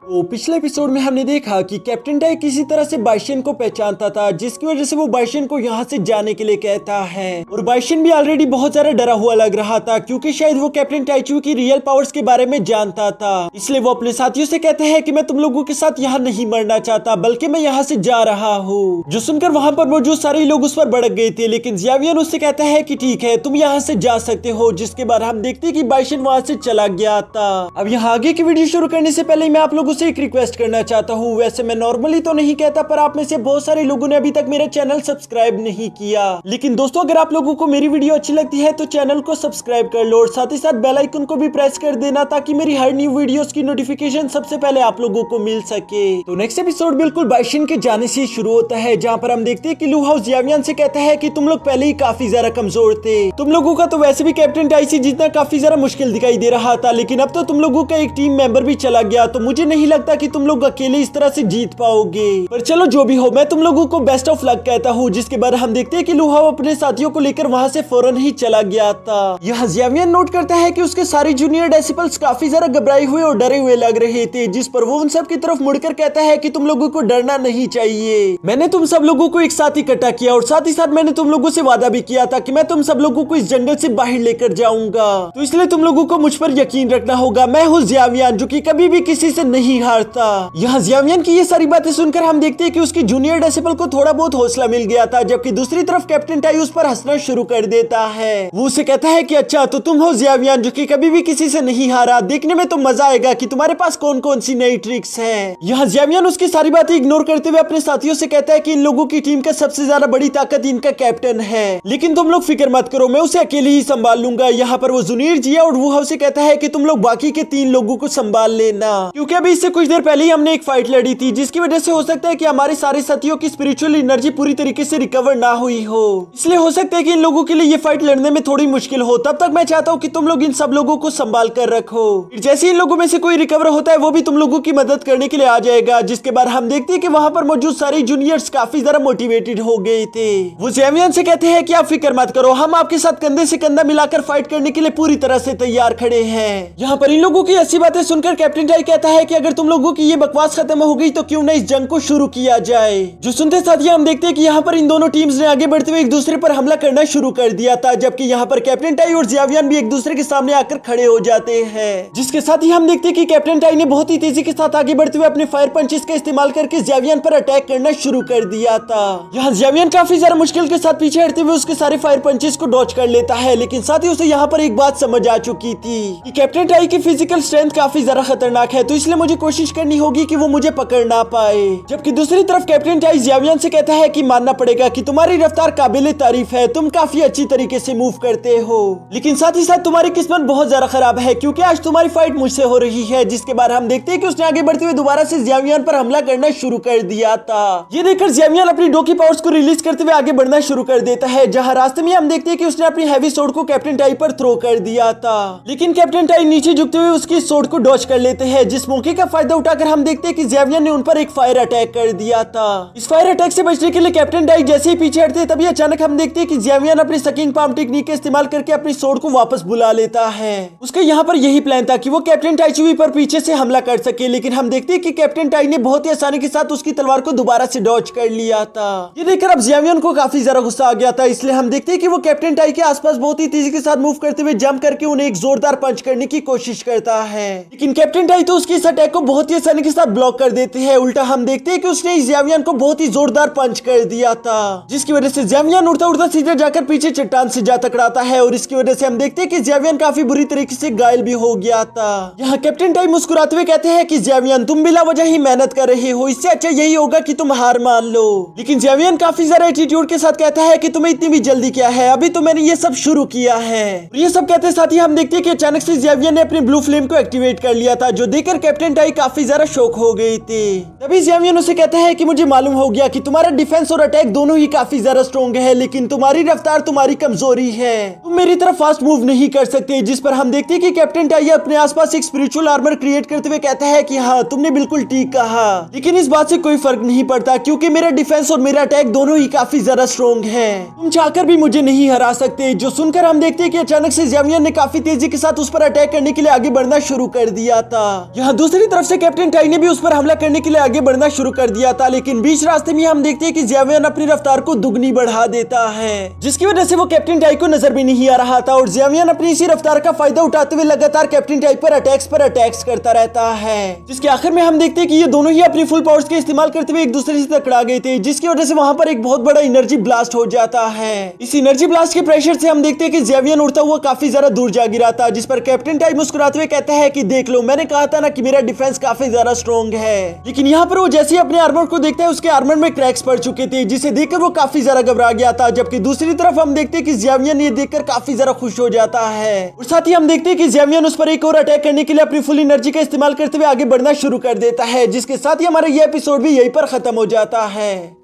तो पिछले एपिसोड में हमने देखा कि कैप्टन टाई किसी तरह से बाइशन को पहचानता था, जिसकी वजह से वो बाइशन को यहाँ से जाने के लिए कहता है। और बाइशन भी ऑलरेडी बहुत ज्यादा डरा हुआ लग रहा था, क्योंकि शायद वो कैप्टन टाइचू की रियल पावर्स के बारे में जानता था। इसलिए वो अपने साथियों से कहते हैं कि मैं तुम लोगों के साथ यहाँ नहीं मरना चाहता, बल्कि मैं यहाँ से जा रहा हूँ। जो सुनकर वहाँ पर मौजूद सारे लोग उस पर भड़क गए थे, लेकिन ज़ियावियन उससे कहता है कि ठीक है, तुम यहाँ से जा सकते हो। जिसके बाद हम देखते कि बाइशन वहाँ से चला गया था। अब यहाँ आगे की वीडियो शुरू करने से पहले मैं आप लोगों से एक रिक्वेस्ट करना चाहता हूँ। वैसे मैं नॉर्मली तो नहीं कहता, पर आप में से बहुत सारे लोगों ने अभी तक मेरा चैनल सब्सक्राइब नहीं किया। लेकिन दोस्तों, अगर आप लोगों को मेरी वीडियो अच्छी लगती है तो चैनल को सब्सक्राइब कर लो और साथ ही साथ बेल आइकन को भी प्रेस कर देना, ताकि मेरी हर न्यू वीडियोस की नोटिफिकेशन सबसे पहले आप लोगों को मिल सके। तो नेक्स्ट एपिसोड बिल्कुल बाइशन के जाने से शुरू होता है, जहाँ पर हम देखते हैं कि लू हाउस ज़ियावियन से कहता है कि तुम लोग पहले ही काफी ज्यादा कमजोर थे। तुम लोगों का तो वैसे भी कैप्टन टाई जीतना काफी ज्यादा मुश्किल दिखाई दे रहा था, लेकिन अब तो तुम लोगों का एक टीम मेंबर भी चला गया, तो मुझे नहीं लगता कि तुम लोग अकेले इस तरह से जीत पाओगे। पर चलो जो भी हो, मैं तुम लोगों को बेस्ट ऑफ लक कहता हूँ। जिसके बाद हम देखते हैं कि लू हाउ अपने साथियों को लेकर वहाँ से फौरन ही चला गया था। यहाँ ज़ियावियन नोट करता है कि उसके सारे जूनियर डेसिबल्स काफी ज्यादा घबराए हुए और डरे हुए लग रहे थे, जिस पर वो उन सब की तरफ मुड़कर कहता है कि तुम लोगों को डरना नहीं चाहिए। मैंने तुम सब लोगों को एक साथ इकट्ठा किया और साथ ही साथ मैंने तुम लोगों से वादा भी किया था कि मैं तुम सब लोगों को इस जंगल से बाहर लेकर जाऊंगा, तो इसलिए तुम लोगों को मुझ पर यकीन रखना होगा। मैं हूँ ज़ियावियन, जो कि कभी भी किसी से नहीं हारता। यहाँ ज़ियावियन की ये सारी बातें सुनकर हम देखते हैं कि उसकी जूनियर डेसिबल को थोड़ा बहुत हौसला मिल गया था, जबकि दूसरी तरफ कैप्टन टाई उस पर हंसना शुरू कर देता है। वो उसे कहता है कि अच्छा, तो तुम हो ज़ियावियन, जो कि कभी भी किसी से नहीं हारा। देखने में तो मजा आएगा कि तुम्हारे पास कौन कौन सी नई ट्रिक्स है। यहाँ ज़ियावियन उसकी सारी बातें इग्नोर करते हुए अपने साथियों से कहता है कि इन लोगों की टीम का सबसे ज्यादा बड़ी ताकत इनका कैप्टन है, लेकिन तुम लोग फिक्र मत करो, मैं उसे अकेले ही संभाल लूंगा। यहाँ पर वो जूनियर जिया और वू हाउ से कहता है कि तुम लोग बाकी के 3 लोगों को संभाल लेना, क्योंकि अभी इससे कुछ देर पहले ही हमने एक फाइट लड़ी थी, जिसकी वजह से हो सकता है कि हमारे सारे साथियों की स्पिरिचुअल एनर्जी पूरी तरीके से रिकवर ना हुई हो। इसलिए हो सकता है कि इन लोगों के लिए ये फाइट लड़ने में थोड़ी मुश्किल हो। तब तक मैं चाहता हूँ कि तुम लोग इन सब लोगों को संभाल कर रखो। जैसे इन लोगों में से कोई रिकवर होता है, वो भी तुम लोगों की मदद करने के लिए आ जाएगा। जिसके बाद हम देखते हैं कि वहाँ पर मौजूद सारे जूनियर्स काफी ज्यादा मोटिवेटेड हो गए थे। वो ज़ियावियन से कहते हैं कि आप फिक्र मत करो, हम आपके साथ कंधे से कंधा मिलाकर फाइट करने के लिए पूरी तरह से तैयार खड़े हैं। यहाँ पर इन लोगों की ऐसी बातें सुनकर कैप्टन टाई कहता है कि अगर तुम लोगों की ये बकवास खत्म हो गई तो क्यों न इस जंग को शुरू किया जाए। जो सुनते साथ ही हम देखते हैं कि यहाँ पर इन दोनों टीम्स ने आगे बढ़ते हुए एक दूसरे पर हमला करना शुरू कर दिया था, जबकि यहाँ पर कैप्टन टाई और ज़ियावियन भी एक दूसरे के सामने आकर खड़े हो जाते हैं। जिसके साथ ही हम देखते हैं कि कैप्टन टाई ने बहुत ही तेजी के साथ आगे बढ़ते हुए अपने फायर पंचेस का इस्तेमाल करके ज़ियावियन पर अटैक करना शुरू कर दिया था। यहाँ ज़ियावियन काफी ज्यादा मुश्किल के साथ पीछे हटते हुए उसके सारे फायर पंचेस को डॉच कर लेता है, लेकिन साथ ही उसे यहाँ पर एक बात समझ आ चुकी थी कि कैप्टन टाई की फिजिकल स्ट्रेंथ काफी ज्यादा खतरनाक है, तो इसलिए मुझे कोशिश करनी होगी कि वो मुझे पकड़ ना पाए। जबकि दूसरी तरफ कैप्टन टाई ज़ियावियन से कहता है कि मानना पड़ेगा कि तुम्हारी रफ्तार काबिले तारीफ है, तुम काफी अच्छी तरीके से मूव करते हो, लेकिन साथ ही साथ तुम्हारी किस्मत बहुत ज्यादा खराब है, क्योंकि आज तुम्हारी फाइट मुझसे हो रही है। जिसके बाद हम देखते हैं कि उसने आगे बढ़ते हुए दोबारा से ज़ियावियन पर हमला करना शुरू कर दिया था। ये देखकर ज़ियावियन अपनी डोकी पावर्स को रिलीज करते हुए आगे बढ़ना शुरू कर देता है, जहाँ रास्ते में हम देखते हैं कि उसने अपनी हैवी सोर्ड को कैप्टन टाई पर थ्रो कर दिया था, लेकिन कैप्टन टाई नीचे झुकते हुए उसकी सोर्ड को डॉच कर लेते हैं। जिस मौके का फायदा उठाकर हम देखते हैं कि ज़ियावियन ने उन पर एक फायर अटैक कर दिया था। इस फायर अटैक से बचने के लिए कैप्टन टाई जैसे ही पीछे हटते तभी अचानक हम देखते हैं कि ज़ियावियन अपनी सकिंग पाम टेक्निक का इस्तेमाल करके अपनी सोर्ड को वापस बुला लेता है। उसका यहाँ पर यही प्लान था कि वो कैप्टन टाइचुई पर पीछे से हमला कर सके, लेकिन हम देखते हैं कि कैप्टन टाई ने बहुत ही आसानी के साथ उसकी तलवार को दोबारा से डॉच कर लिया था। ये देखकर अब ज़ियावियन को काफी ज्यादा गुस्सा आ गया था, इसलिए हम देखते हैं कि वो कैप्टन टाई के आसपास बहुत ही तेजी के साथ मूव करते हुए जंप करके उन्हें एक जोरदार पंच करने की कोशिश करता है, लेकिन कैप्टन टाई तो उसकी इस अटैक को बहुत ही आसानी के साथ ब्लॉक कर देते हैं। उल्टा हम देखते हैं कि उसने ज़ियावियन को बहुत ही जोरदार पंच कर दिया था, जिसकी वजह से ज़ियावियन उड़ता उड़ता सीधे जाकर पीछे चट्टान से जा टकराता है, और इसकी वजह से हम देखते हैं कि ज़ियावियन काफी बुरी तरीके से घायल भी हो गया था। यहाँ कैप्टन टाई मुस्कुराते हुए कहते हैं कि ज़ियावियन, तुम बिला वजह ही मेहनत कर रहे हो, इससे अच्छा यही होगा कि तुम हार मान लो। लेकिन ज़ियावियन काफी ज्यादा एटीट्यूड के साथ कहता है कि तुम्हें इतनी भी जल्दी क्या है, अभी तो मैंने ये सब शुरू किया है। ये सब कहते साथ ही हम देखते हैं कि अचानक से ज़ियावियन ने अपनी ब्लू फ्लेम को एक्टिवेट कर लिया था, जो देखकर कैप्टन टाई काफी ज्यादा शॉक हो गई थी। तभी ज़ियावियन उसे कहता है कि मुझे मालूम हो गया कि तुम्हारा डिफेंस और अटैक दोनों ही काफी ज्यादा स्ट्रॉन्ग है, लेकिन तुम्हारी रफ्तार तुम्हारी कमजोरी है, तुम मेरी तरफ फास्ट मूव नहीं कर सकते। जिस पर हम देखते हैं कि कैप्टन टाई अपने आसपास एक स्पिरिचुअल आर्मर क्रिएट करते हुए कहता है कि हाँ, तुमने बिल्कुल ठीक कहा, लेकिन इस बात से कोई फर्क नहीं पड़ता, क्योंकि मेरा डिफेंस और मेरा अटैक दोनों ही काफी ज्यादा स्ट्रॉन्ग है, तुम चाहकर भी मुझे नहीं हरा सकते। जो सुनकर हम देखते हैं कि अचानक से ज़ियावियन ने काफी तेजी के साथ उस पर अटैक करने के लिए आगे बढ़ना शुरू कर दिया था। यहाँ दूसरी तरफ से कैप्टन टाई ने भी उस पर हमला करने के लिए आगे बढ़ना शुरू कर दिया था, लेकिन बीच रास्ते में हम देखते हैं कि ज़ेवियन अपनी रफ्तार को दुगनी बढ़ा देता है, जिसकी वजह से वो कैप्टन टाई को नजर भी नहीं आ रहा था और ज़ेवियन अपनी इसी रफ्तार का फायदा उठाते हुए लगातार कैप्टन टाई पर अटैक्स करता रहता है, जिसके आखिर में हम देखते हैं कि ये दोनों ही अपनी फुल पावर्स के इस्तेमाल करते हुए एक दूसरे से टकरा गए थे, जिसकी वजह से वहां पर एक बहुत बड़ा एनर्जी ब्लास्ट हो जाता है। इस एनर्जी ब्लास्ट के प्रेशर से हम देखते हैं कि ज़ेवियन उड़ता हुआ काफी ज्यादा दूर जा गिरा था, जिस पर कैप्टन टाई मुस्कुराते हुए कहता है कि देख लो, मैंने कहा था ना कि मेरा डिफेंस काफी ज्यादा स्ट्रॉन्ग है। लेकिन यहाँ पर वो जैसे ही अपने आर्मर को देखता है, उसके आर्मर में क्रैक्स पड़ चुके थे, जिसे देखकर वो काफी ज्यादा घबरा गया था। जबकि दूसरी तरफ हम देखते हैं कि ज़ेवियन ये देखकर काफी ज्यादा खुश हो जाता है और साथ ही हम देखते हैं कि ज़ेवियन उस पर एक और अटैक करने के लिए अपनी फुल एनर्जी का इस्तेमाल करते हुए आगे बढ़ना शुरू कर देता है, जिसके साथ ही हमारा ये एपिसोड भी यहीं पर खत्म हो जाता है।